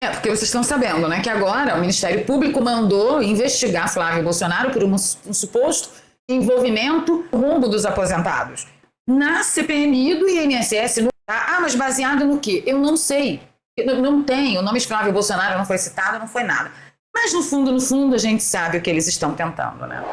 Porque vocês estão sabendo, né, que agora o Ministério Público mandou investigar Flávio Bolsonaro por um suposto envolvimento no rombo dos aposentados. Na CPMI do INSS, mas baseado no quê? Eu não sei. Não tem, o nome de Flávio Bolsonaro não foi citado, não foi nada. Mas no fundo, a gente sabe o que eles estão tentando, né?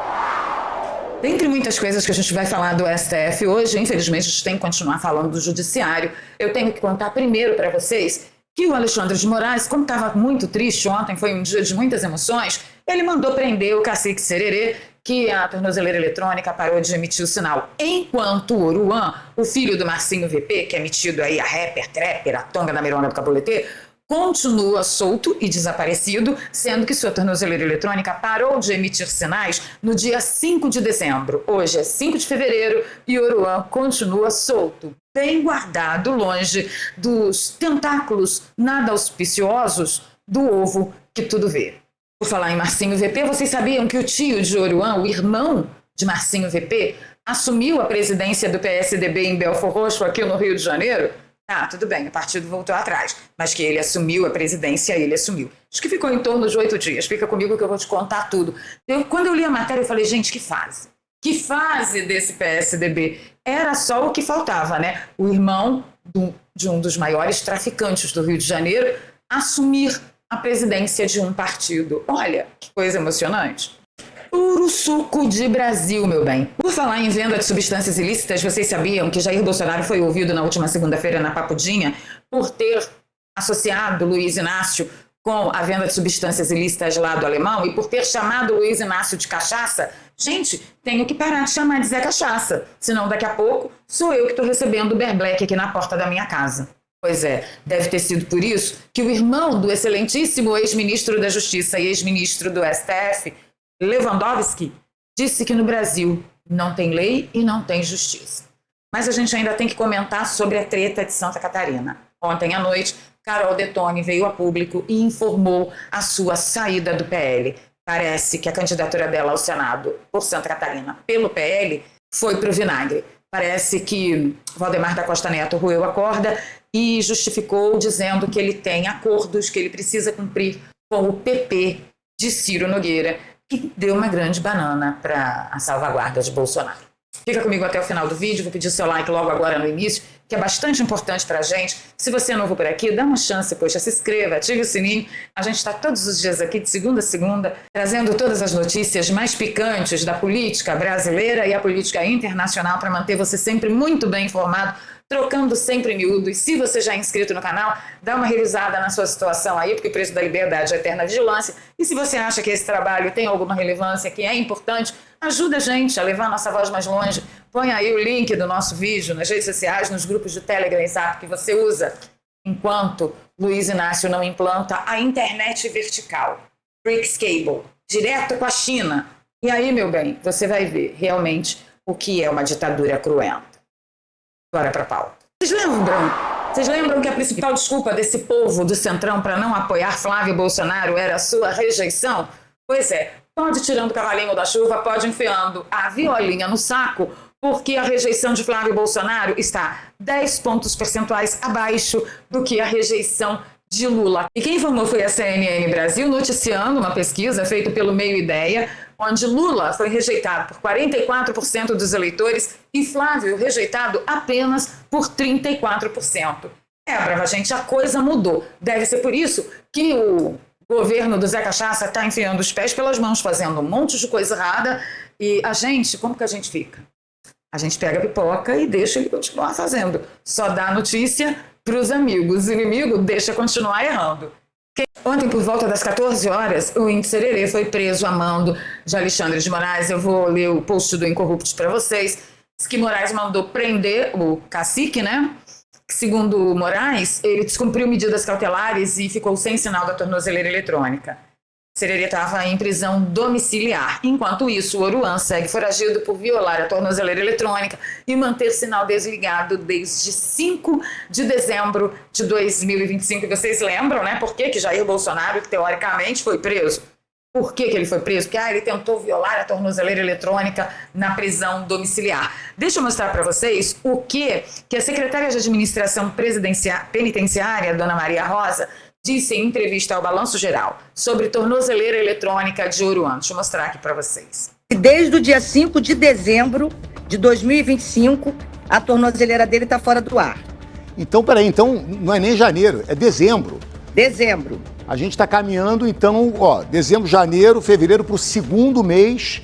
Dentre muitas coisas que a gente vai falar do STF hoje, infelizmente a gente tem que continuar falando do Judiciário. Eu tenho que contar primeiro para vocês que o Alexandre de Moraes, como estava muito triste ontem, foi um dia de muitas emoções, ele mandou prender o cacique Sererê, que a tornozeleira eletrônica parou de emitir o sinal. Enquanto o Oruan, o filho do Marcinho VP, que é metido aí a rapper, trapper, a tonga da mironga do caboletê, continua solto e desaparecido, sendo que sua tornozeleira eletrônica parou de emitir sinais no dia 5 de dezembro. Hoje é 5 de fevereiro e Oruan continua solto, bem guardado, longe dos tentáculos nada auspiciosos do ovo que tudo vê. Por falar em Marcinho VP, vocês sabiam que o tio de Oruan, o irmão de Marcinho VP, assumiu a presidência do PSDB em Belford Roxo, aqui no Rio de Janeiro? Tudo bem, o partido voltou atrás, mas que ele assumiu a presidência, ele assumiu. Acho que ficou em torno de 8 dias. Fica comigo que eu vou te contar tudo. Quando eu li a matéria, eu falei, gente, que fase? Que fase desse PSDB? Era só o que faltava, né? O irmão de um dos maiores traficantes do Rio de Janeiro assumir a presidência de um partido. Olha, que coisa emocionante. Puro suco de Brasil, meu bem. Por falar em venda de substâncias ilícitas, vocês sabiam que Jair Bolsonaro foi ouvido na última segunda-feira na Papudinha por ter associado Luiz Inácio com a venda de substâncias ilícitas lá do Alemão e por ter chamado Luiz Inácio de cachaça? Gente, tenho que parar de chamar de Zé Cachaça, senão daqui a pouco sou eu que estou recebendo o Bear Black aqui na porta da minha casa. Pois é, deve ter sido por isso que o irmão do excelentíssimo ex-ministro da Justiça e ex-ministro do STF, Lewandowski, disse que no Brasil não tem lei e não tem justiça. Mas a gente ainda tem que comentar sobre a treta de Santa Catarina. Ontem à noite, Carol Detone veio a público e informou a sua saída do PL. Parece que a candidatura dela ao Senado por Santa Catarina pelo PL foi para o vinagre. Parece que Valdemar da Costa Neto roeu a corda e justificou dizendo que ele tem acordos que ele precisa cumprir com o PP de Ciro Nogueira, que deu uma grande banana para a salvaguarda de Bolsonaro. Fica comigo até o final do vídeo, vou pedir o seu like logo agora no início, que é bastante importante para a gente. Se você é novo por aqui, dá uma chance, poxa, se inscreva, ative o sininho. A gente está todos os dias aqui, de segunda a segunda, trazendo todas as notícias mais picantes da política brasileira e a política internacional para manter você sempre muito bem informado, trocando sempre miúdo. E se você já é inscrito no canal, dá uma revisada na sua situação aí, porque o preço da liberdade é eterna vigilância. E se você acha que esse trabalho tem alguma relevância, que é importante, ajuda a gente a levar a nossa voz mais longe. Põe aí o link do nosso vídeo nas redes sociais, nos grupos de Telegram e Zap que você usa, enquanto Luiz Inácio não implanta a internet vertical, BRICS Cable, direto com a China. E aí, meu bem, você vai ver realmente o que é uma ditadura cruenta. Bora para a pauta. Vocês lembram que a principal desculpa desse povo do Centrão para não apoiar Flávio Bolsonaro era a sua rejeição? Pois é, pode tirando o cavalinho da chuva, pode enfiando a violinha no saco, porque a rejeição de Flávio Bolsonaro está 10 pontos percentuais abaixo do que a rejeição de Lula. E quem informou foi a CNN Brasil, noticiando uma pesquisa feita pelo Meio Ideia, onde Lula foi rejeitado por 44% dos eleitores e Flávio rejeitado apenas por 34%. Brava gente, a coisa mudou. Deve ser por isso que o governo do Zé Cachaça está enfiando os pés pelas mãos, fazendo um monte de coisa errada. E a gente, como que a gente fica? A gente pega a pipoca e deixa ele continuar fazendo. Só dá notícia para os amigos. O inimigo deixa continuar errando. Ontem, por volta das 14 horas, o índio Sererê foi preso a mando de Alexandre de Moraes. Eu vou ler o post do Incorruptos para vocês. Diz que Moraes mandou prender o cacique, né? Segundo Moraes, ele descumpriu medidas cautelares e ficou sem sinal da tornozeleira eletrônica. Sererê estava em prisão domiciliar. Enquanto isso, o Oruan segue foragido por violar a tornozeleira eletrônica e manter sinal desligado desde 5 de dezembro de 2025. E vocês lembram, né? Por que Jair Bolsonaro, teoricamente, foi preso? Por que ele foi preso? Porque ele tentou violar a tornozeleira eletrônica na prisão domiciliar. Deixa eu mostrar para vocês o que a secretária de administração penitenciária, Dona Maria Rosa, disse em entrevista ao Balanço Geral sobre tornozeleira eletrônica de Oruan. Deixa eu mostrar aqui para vocês. Desde o dia 5 de dezembro de 2025, a tornozeleira dele está fora do ar. Então, peraí, então não é nem janeiro, é dezembro. Dezembro. A gente está caminhando, então, dezembro, janeiro, fevereiro, para o segundo mês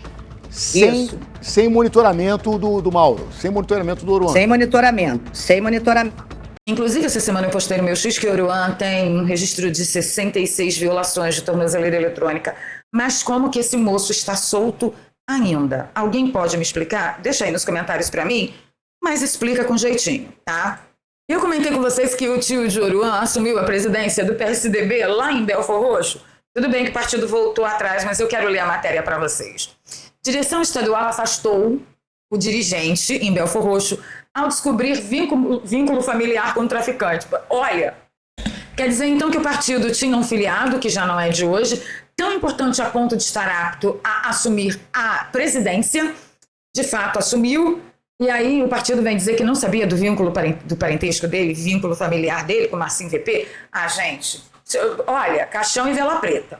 sem monitoramento do Mauro, sem monitoramento do Oruan. Sem monitoramento. Inclusive, essa semana eu postei no meu X que Oruan tem um registro de 66 violações de tornozeleira eletrônica. Mas como que esse moço está solto ainda? Alguém pode me explicar? Deixa aí nos comentários para mim, mas explica com jeitinho, tá? Eu comentei com vocês que o tio de Oruan assumiu a presidência do PSDB lá em Belfor Roxo. Tudo bem que o partido voltou atrás, mas eu quero ler a matéria para vocês. Direção estadual afastou o dirigente em Belfor Roxo ao descobrir vínculo familiar com o traficante. Olha, quer dizer então que o partido tinha um filiado, que já não é de hoje, tão importante a ponto de estar apto a assumir a presidência, de fato assumiu, e aí o partido vem dizer que não sabia do vínculo do parentesco dele, vínculo familiar dele com o Marcinho VP. Ah, gente, olha, caixão e vela preta.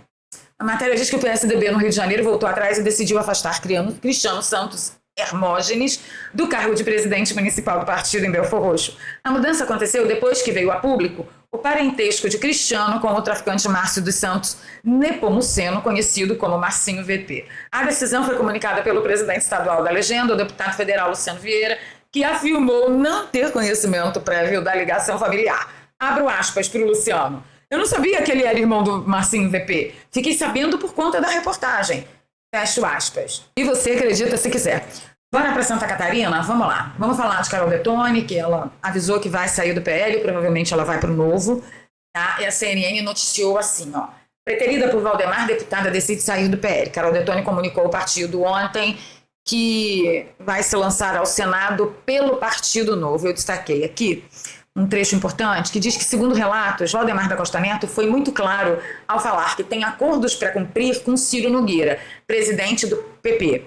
A matéria diz que o PSDB no Rio de Janeiro voltou atrás e decidiu afastar Cristiano Santos Hermógenes do cargo de presidente municipal do partido em Belfor Roxo. A mudança aconteceu depois que veio a público o parentesco de Cristiano com o traficante Márcio dos Santos Nepomuceno, conhecido como Marcinho VP. A decisão foi comunicada pelo presidente estadual da legenda, o deputado federal Luciano Vieira, que afirmou não ter conhecimento prévio da ligação familiar. Abro aspas para o Luciano. Eu não sabia que ele era irmão do Marcinho VP. Fiquei sabendo por conta da reportagem. Fecho aspas. E você acredita se quiser. Bora para Santa Catarina? Vamos lá. Vamos falar de Carol Detoni, que ela avisou que vai sair do PL, provavelmente ela vai para o Novo. Tá? E a CNN noticiou assim, ó. Preterida por Valdemar, deputada decide sair do PL. Carol Detoni comunicou ao partido ontem que vai se lançar ao Senado pelo Partido Novo. Eu destaquei aqui um trecho importante que diz que, segundo relatos, Valdemar da Costa Neto foi muito claro ao falar que tem acordos para cumprir com Ciro Nogueira, presidente do PP.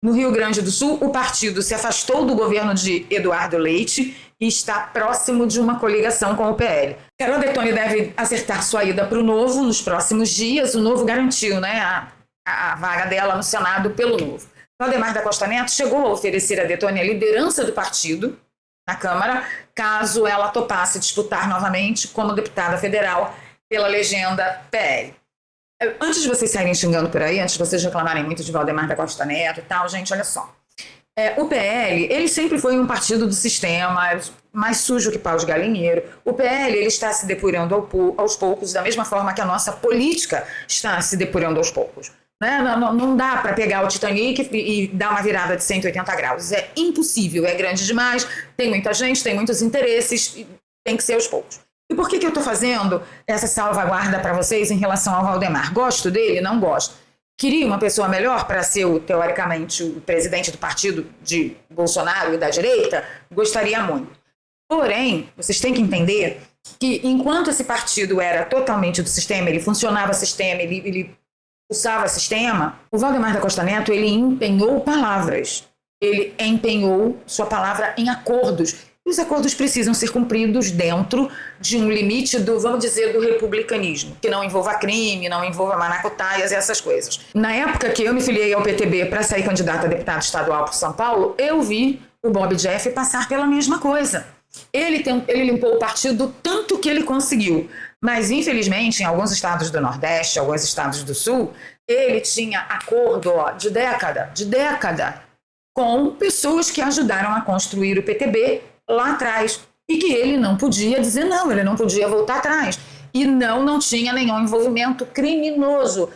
No Rio Grande do Sul, o partido se afastou do governo de Eduardo Leite e está próximo de uma coligação com o PL. Carol Detoni deve acertar sua ida para o Novo nos próximos dias. O Novo garantiu, né, a vaga dela no Senado pelo Novo. Valdemar da Costa Neto chegou a oferecer a Detoni a liderança do partido na Câmara, caso ela topasse disputar novamente como deputada federal pela legenda PL. Antes de vocês saírem xingando por aí, antes de vocês reclamarem muito de Valdemar da Costa Neto e tal, gente, olha só. O PL, ele sempre foi um partido do sistema, mais sujo que pau de galinheiro. O PL, ele está se depurando aos poucos, da mesma forma que a nossa política está se depurando aos poucos. Né? Não dá para pegar o Titanic e dar uma virada de 180 graus. É impossível, é grande demais, tem muita gente, tem muitos interesses, tem que ser aos poucos. E por que eu estou fazendo essa salvaguarda para vocês em relação ao Valdemar? Gosto dele? Não gosto. Queria uma pessoa melhor para ser, teoricamente, o presidente do partido de Bolsonaro e da direita? Gostaria muito. Porém, vocês têm que entender que enquanto esse partido era totalmente do sistema, ele funcionava sistema, ele pulsava sistema, o Valdemar da Costa Neto, ele empenhou palavras. Ele empenhou sua palavra em acordos. E os acordos precisam ser cumpridos dentro de um limite do, vamos dizer, do republicanismo, que não envolva crime, não envolva maracutaias e essas coisas. Na época que eu me filiei ao PTB para sair candidata a deputado estadual por São Paulo, eu vi o Bob Jeff passar pela mesma coisa. Ele limpou o partido tanto que ele conseguiu. Mas, infelizmente, em alguns estados do Nordeste, alguns estados do Sul, ele tinha acordo de década, com pessoas que ajudaram a construir o PTB lá atrás. E que ele não podia dizer não, ele não podia voltar atrás. E não tinha nenhum envolvimento criminoso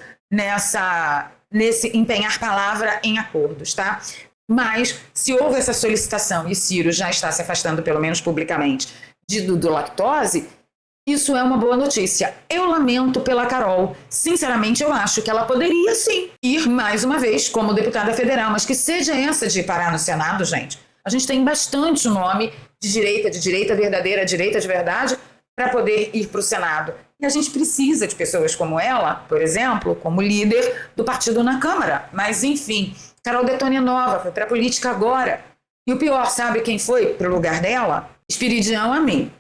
nesse empenhar palavra em acordos, tá? Mas, se houve essa solicitação e Ciro já está se afastando, pelo menos publicamente, do lactose, isso é uma boa notícia. Eu lamento pela Carol. Sinceramente, eu acho que ela poderia, sim, ir mais uma vez como deputada federal, mas que seja essa de parar no Senado, gente. A gente tem bastante nome de direita verdadeira, direita de verdade, para poder ir para o Senado. E a gente precisa de pessoas como ela, por exemplo, como líder do partido na Câmara. Mas, enfim, Carol Detoni é nova, foi para a política agora. E o pior, sabe quem foi para o lugar dela? Espiridião Amin.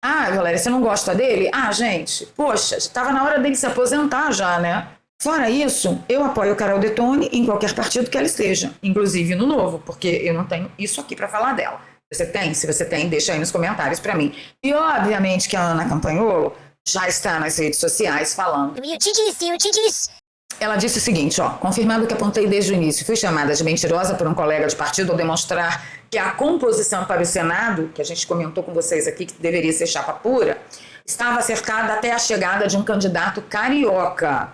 Ah, Valéria, você não gosta dele? Ah, gente, poxa, estava na hora dele se aposentar já, né? Fora isso, eu apoio Carol Detone em qualquer partido que ela esteja, inclusive no Novo, porque eu não tenho isso aqui para falar dela. Você tem? Se você tem, deixa aí nos comentários para mim. E obviamente que a Ana Campanholo já está nas redes sociais falando. Eu te disse. Ela disse o seguinte, ó, confirmando o que apontei desde o início, fui chamada de mentirosa por um colega de partido ao demonstrar que a composição para o Senado, que a gente comentou com vocês aqui que deveria ser chapa pura, estava cercada até a chegada de um candidato carioca,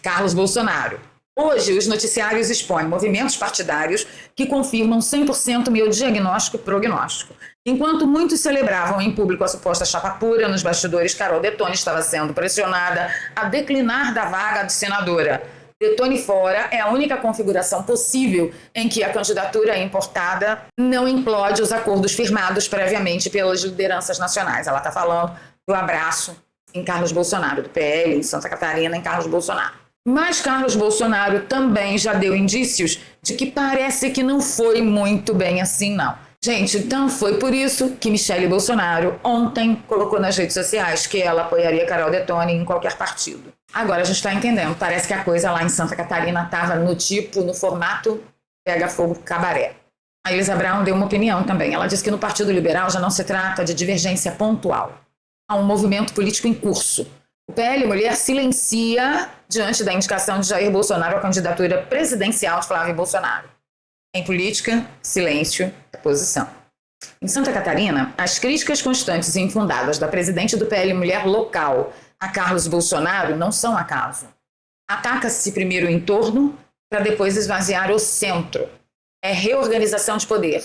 Carlos Bolsonaro. Hoje, os noticiários expõem movimentos partidários que confirmam 100% meu diagnóstico e prognóstico. Enquanto muitos celebravam em público a suposta chapa pura, nos bastidores, Carol Detone estava sendo pressionada a declinar da vaga de senadora. Detone fora é a única configuração possível em que a candidatura importada não implode os acordos firmados previamente pelas lideranças nacionais. Ela está falando do abraço em Carlos Bolsonaro, do PL, em Santa Catarina, em Carlos Bolsonaro. Mas Carlos Bolsonaro também já deu indícios de que parece que não foi muito bem assim, não. Gente, então foi por isso que Michele Bolsonaro ontem colocou nas redes sociais que ela apoiaria Carol Detone em qualquer partido. Agora a gente está entendendo, parece que a coisa lá em Santa Catarina estava no formato pega fogo cabaré. A Elisa Brown deu uma opinião também. Ela disse que no Partido Liberal já não se trata de divergência pontual. Há um movimento político em curso. O PL Mulher silencia diante da indicação de Jair Bolsonaro à candidatura presidencial de Flávio Bolsonaro. Em política, silêncio é posição. Em Santa Catarina, as críticas constantes e infundadas da presidente do PL Mulher local a Carlos Bolsonaro não são acaso. Ataca-se primeiro o entorno para depois esvaziar o centro. É reorganização de poder.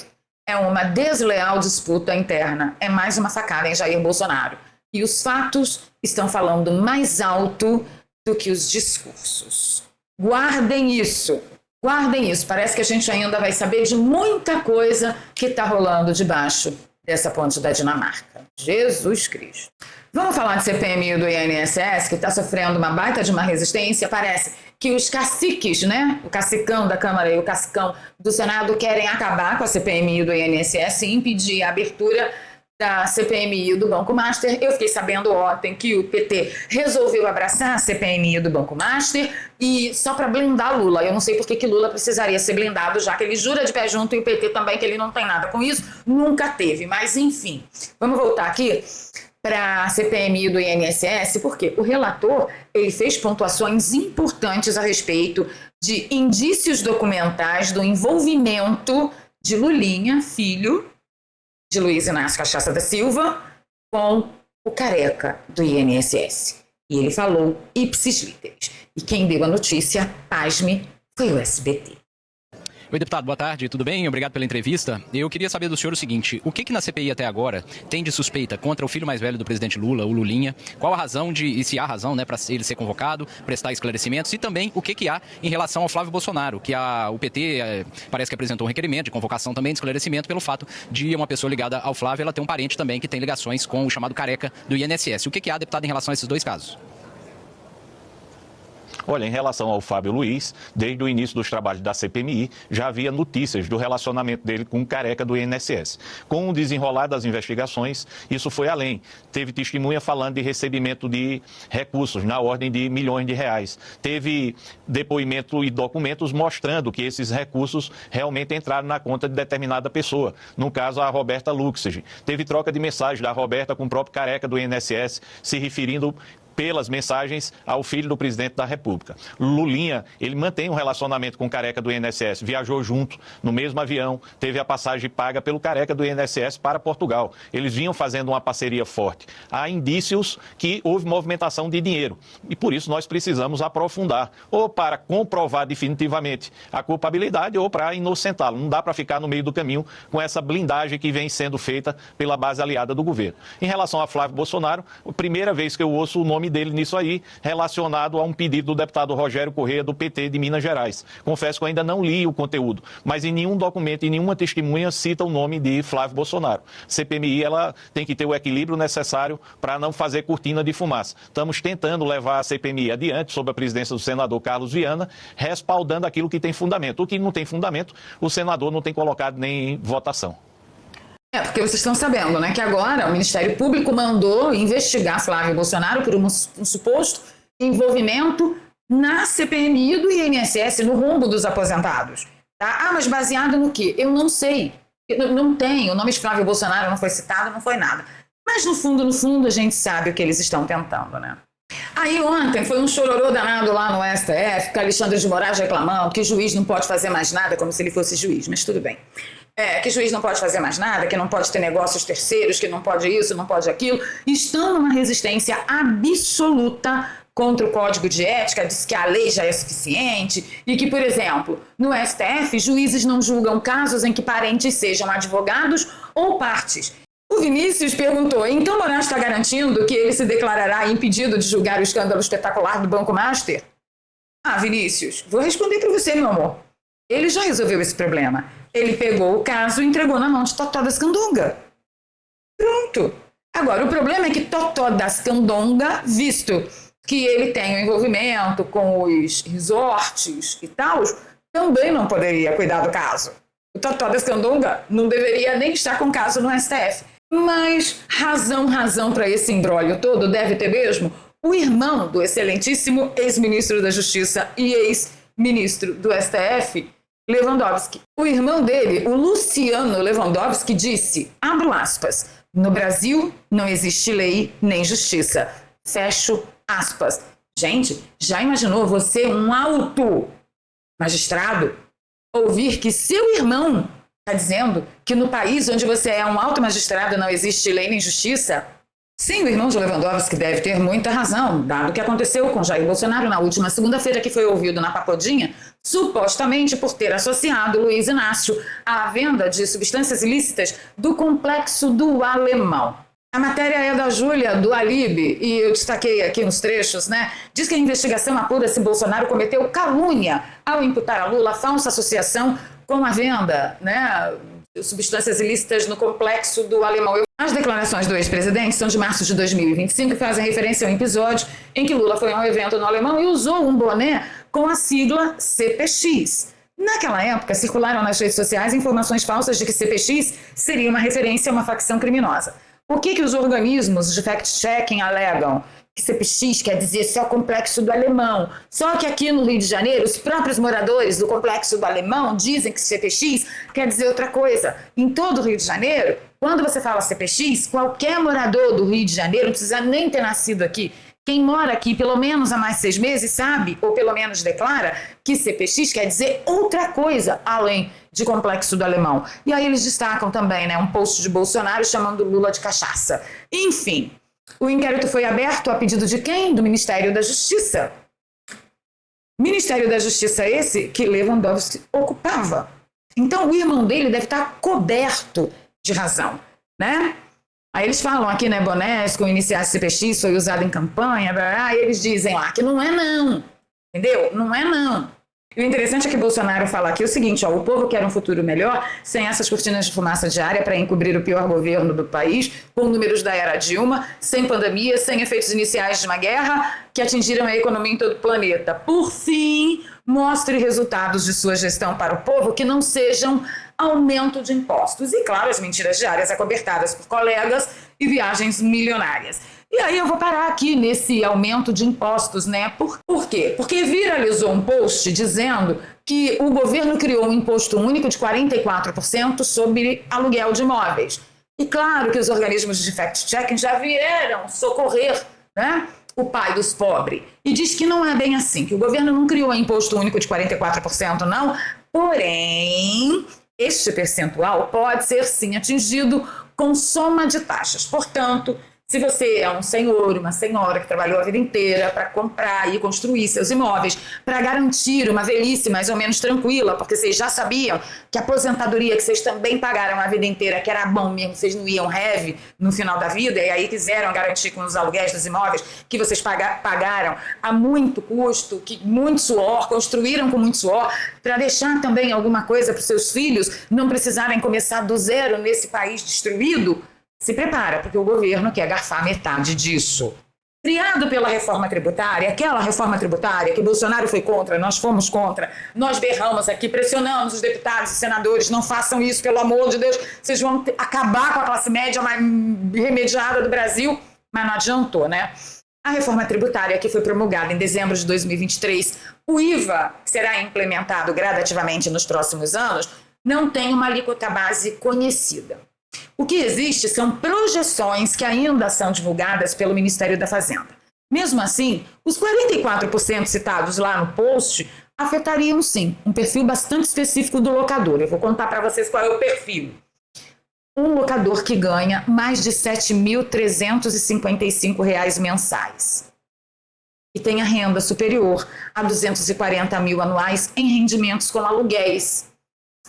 É uma desleal disputa interna. É mais uma facada em Jair Bolsonaro. E os fatos estão falando mais alto do que os discursos. Guardem isso. Guardem isso. Parece que a gente ainda vai saber de muita coisa que está rolando debaixo dessa ponte da Dinamarca. Jesus Cristo. Vamos falar de CPMI do INSS, que está sofrendo uma baita de uma resistência. Parece que os caciques, né? O cacicão da Câmara e o cacicão do Senado querem acabar com a CPMI do INSS e impedir a abertura da CPMI do Banco Master. Eu fiquei sabendo ontem que o PT resolveu abraçar a CPMI do Banco Master e só para blindar Lula. Eu não sei por que Lula precisaria ser blindado, já que ele jura de pé junto e o PT também, que ele não tem nada com isso, nunca teve. Mas enfim, vamos voltar aqui para a CPMI do INSS, porque o relator ele fez pontuações importantes a respeito de indícios documentais do envolvimento de Lulinha, filho de Luiz Inácio Cachaça da Silva, com o careca do INSS. E ele falou ipsis literis. E quem deu a notícia, pasme, foi o SBT. Oi, deputado, boa tarde, tudo bem? Obrigado pela entrevista. Eu queria saber do senhor o seguinte, o que na CPI até agora tem de suspeita contra o filho mais velho do presidente Lula, o Lulinha? Qual a razão e se há razão, né, para ele ser convocado, prestar esclarecimentos? E também o que há em relação ao Flávio Bolsonaro, que o PT parece que apresentou um requerimento de convocação também, de esclarecimento, pelo fato de uma pessoa ligada ao Flávio, ela ter um parente também que tem ligações com o chamado careca do INSS. O que há, deputado, em relação a esses dois casos? Olha, em relação ao Fábio Luiz, desde o início dos trabalhos da CPMI, já havia notícias do relacionamento dele com o careca do INSS. Com o desenrolar das investigações, isso foi além. Teve testemunha falando de recebimento de recursos na ordem de milhões de reais. Teve depoimento e documentos mostrando que esses recursos realmente entraram na conta de determinada pessoa. No caso, a Roberta Luxig. Teve troca de mensagens da Roberta com o próprio careca do INSS, se referindo pelas mensagens ao filho do presidente da República. Lulinha, ele mantém um relacionamento com o careca do INSS, viajou junto no mesmo avião, teve a passagem paga pelo careca do INSS para Portugal. Eles vinham fazendo uma parceria forte. Há indícios que houve movimentação de dinheiro e por isso nós precisamos aprofundar, ou para comprovar definitivamente a culpabilidade ou para inocentá-lo. Não dá para ficar no meio do caminho com essa blindagem que vem sendo feita pela base aliada do governo. Em relação a Flávio Bolsonaro, a primeira vez que eu ouço o nome dele nisso aí, relacionado a um pedido do deputado Rogério Corrêa, do PT de Minas Gerais. Confesso que eu ainda não li o conteúdo, mas em nenhum documento, em nenhuma testemunha cita o nome de Flávio Bolsonaro. CPMI, ela tem que ter o equilíbrio necessário para não fazer cortina de fumaça. Estamos tentando levar a CPMI adiante, sob a presidência do senador Carlos Viana, respaldando aquilo que tem fundamento. O que não tem fundamento, o senador não tem colocado nem em votação. Porque vocês estão sabendo, né, que agora o Ministério Público mandou investigar Flávio Bolsonaro por um suposto envolvimento na CPMI do INSS, no rombo dos aposentados. Tá? Mas baseado no quê? Eu não sei. Não tem, o nome de Flávio Bolsonaro não foi citado, não foi nada. Mas no fundo, a gente sabe o que eles estão tentando, né? Aí ontem foi um chororô danado lá no STF, com Alexandre de Moraes reclamando que juiz não pode fazer mais nada, como se ele fosse juiz, mas tudo bem. Que juiz não pode fazer mais nada, que não pode ter negócios terceiros, que não pode isso, não pode aquilo. Estão numa resistência absoluta contra o Código de Ética, diz que a lei já é suficiente e que, por exemplo, no STF, juízes não julgam casos em que parentes sejam advogados ou partes. O Vinícius perguntou, então Moraes está garantindo que ele se declarará impedido de julgar o escândalo espetacular do Banco Master? Vinícius, vou responder para você, meu amor. Ele já resolveu esse problema. Ele pegou o caso e entregou na mão de Totó das Candonga. Pronto. Agora, o problema é que Totó das Candonga, visto que ele tem um envolvimento com os resorts e tal, também não poderia cuidar do caso. O Totó das Candonga não deveria nem estar com o caso no STF. Mas razão para esse imbróglio todo deve ter mesmo o irmão do excelentíssimo ex-ministro da Justiça e ex-ministro do STF, Lewandowski. O irmão dele, o Luciano Lewandowski, disse, abro aspas, no Brasil não existe lei nem justiça. Fecho aspas. Gente, já imaginou você, um alto magistrado, ouvir que seu irmão está dizendo que no país onde você é um alto magistrado não existe lei nem justiça? Sim, o irmão de Lewandowski deve ter muita razão, dado o que aconteceu com Jair Bolsonaro na última segunda-feira, que foi ouvido na Pagodinha, supostamente por ter associado Luiz Inácio à venda de substâncias ilícitas do Complexo do Alemão. A matéria é da Júlia, do Alibi, e eu destaquei aqui uns trechos, né? Diz que a investigação apura se Bolsonaro cometeu calúnia ao imputar a Lula falsa associação com a venda, né, de substâncias ilícitas no Complexo do Alemão. As declarações do ex-presidente são de março de 2025 e fazem referência a um episódio em que Lula foi a um evento no Alemão e usou um boné com a sigla CPX. Naquela época, circularam nas redes sociais informações falsas de que CPX seria uma referência a uma facção criminosa. O que os organismos de fact-checking alegam? Que CPX quer dizer só Complexo do Alemão. Só que aqui no Rio de Janeiro, os próprios moradores do Complexo do Alemão dizem que CPX quer dizer outra coisa. Em todo o Rio de Janeiro, quando você fala CPX, qualquer morador do Rio de Janeiro, não precisa nem ter nascido aqui, quem mora aqui pelo menos há mais de 6 meses sabe, ou pelo menos declara, que CPX quer dizer outra coisa, além de Complexo do Alemão. E aí eles destacam também, né, um post de Bolsonaro chamando Lula de cachaça. Enfim, o inquérito foi aberto a pedido de quem? Do Ministério da Justiça. Ministério da Justiça esse que Lewandowski ocupava. Então o irmão dele deve estar coberto de razão, né? Aí eles falam aqui, né, bonés com iniciais CPX foi usado em campanha, e eles dizem lá que não é não, entendeu? Não é não. E o interessante é que Bolsonaro fala aqui o seguinte, o povo quer um futuro melhor, sem essas cortinas de fumaça diária para encobrir o pior governo do país, com números da era Dilma, sem pandemia, sem efeitos iniciais de uma guerra que atingiram a economia em todo o planeta. Por fim, mostre resultados de sua gestão para o povo que não sejam aumento de impostos. E, claro, as mentiras diárias acobertadas por colegas e viagens milionárias. E aí eu vou parar aqui nesse aumento de impostos, né? Por quê? Porque viralizou um post dizendo que o governo criou um imposto único de 44% sobre aluguel de imóveis. E claro que os organismos de fact-checking já vieram socorrer, né, o pai dos pobres. E diz que não é bem assim, que o governo não criou um imposto único de 44%, não. Porém, este percentual pode ser sim atingido com soma de taxas. Portanto, se você é um senhor, uma senhora que trabalhou a vida inteira para comprar e construir seus imóveis, para garantir uma velhice mais ou menos tranquila, porque vocês já sabiam que a aposentadoria que vocês também pagaram a vida inteira, que era bom mesmo, vocês não iam heavy no final da vida, e aí quiseram garantir com os aluguéis dos imóveis que vocês pagaram a muito custo, que muito suor, construíram com muito suor, para deixar também alguma coisa para os seus filhos não precisarem começar do zero nesse país destruído. Se prepara, porque o governo quer garfar metade disso. criado pela reforma tributária, aquela reforma tributária que Bolsonaro foi contra, nós fomos contra, nós berramos aqui, pressionamos os deputados e senadores, não façam isso, pelo amor de Deus, vocês vão acabar com a classe média mais remediada do Brasil, mas não adiantou, né? A reforma tributária que foi promulgada em dezembro de 2023, o IVA será implementado gradativamente nos próximos anos, não tem uma alíquota base conhecida. O que existe são projeções que ainda são divulgadas pelo Ministério da Fazenda. Mesmo assim, os 44% citados lá no post afetariam, sim, um perfil bastante específico do locador. Eu vou contar para vocês qual é o perfil. Um locador que ganha mais de R$ 7.355 mensais e tem a renda superior a 240 mil anuais em rendimentos com aluguéis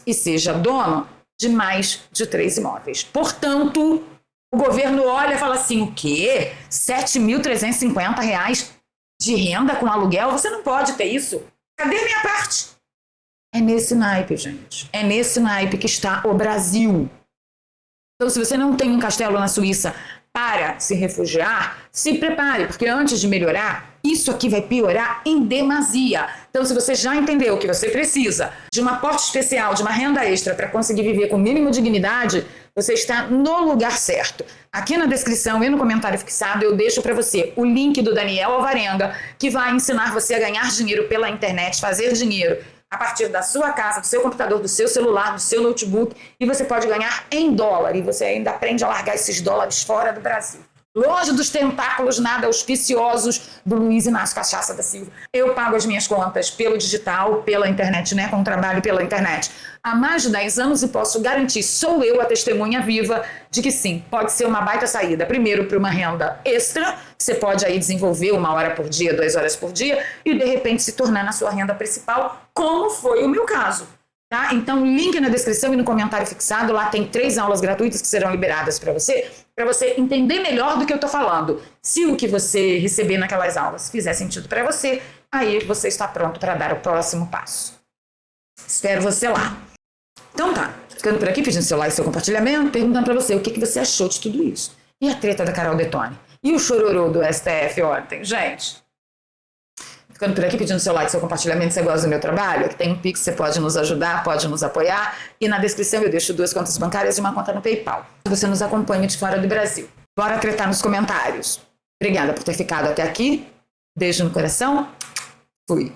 e seja dono de mais de 3 imóveis. Portanto, o governo olha e fala assim, o quê? R$ 7.350 de renda com aluguel? Você não pode ter isso. Cadê a minha parte? É nesse naipe, gente. É nesse naipe que está o Brasil. Então, se você não tem um castelo na Suíça para se refugiar, se prepare, porque antes de melhorar, isso aqui vai piorar em demasia. Então, se você já entendeu que você precisa de um aporte especial, de uma renda extra para conseguir viver com o mínimo de dignidade, você está no lugar certo. Aqui na descrição e no comentário fixado eu deixo para você o link do Daniel Alvarenga, que vai ensinar você a ganhar dinheiro pela internet, fazer dinheiro a partir da sua casa, do seu computador, do seu celular, do seu notebook, e você pode ganhar em dólar, e você ainda aprende a largar esses dólares fora do Brasil. Longe dos tentáculos nada auspiciosos do Luiz Inácio Cachaça da Silva. Eu pago as minhas contas pelo digital, pela internet, né? Com trabalho pela internet há mais de 10 anos e posso garantir, sou eu a testemunha viva de que sim, pode ser uma baita saída. Primeiro para uma renda extra, você pode aí desenvolver 1 hora por dia, 2 horas por dia e de repente se tornar na sua renda principal, como foi o meu caso. Tá? Então, link na descrição e no comentário fixado, lá tem 3 aulas gratuitas que serão liberadas para você entender melhor do que eu estou falando. Se o que você receber naquelas aulas fizer sentido para você, aí você está pronto para dar o próximo passo. Espero você lá. Então tá, ficando por aqui, pedindo seu like, seu compartilhamento, perguntando para você o que você achou de tudo isso. E a treta da Carol Detone? E o chororô do STF ontem? Gente... Ficando por aqui, pedindo seu like, seu compartilhamento, se você gosta do meu trabalho, aqui tem um Pix, você pode nos ajudar, pode nos apoiar. E na descrição eu deixo 2 contas bancárias e uma conta no PayPal. Você nos acompanha de fora do Brasil. Bora tretar nos comentários. Obrigada por ter ficado até aqui. Beijo no coração. Fui.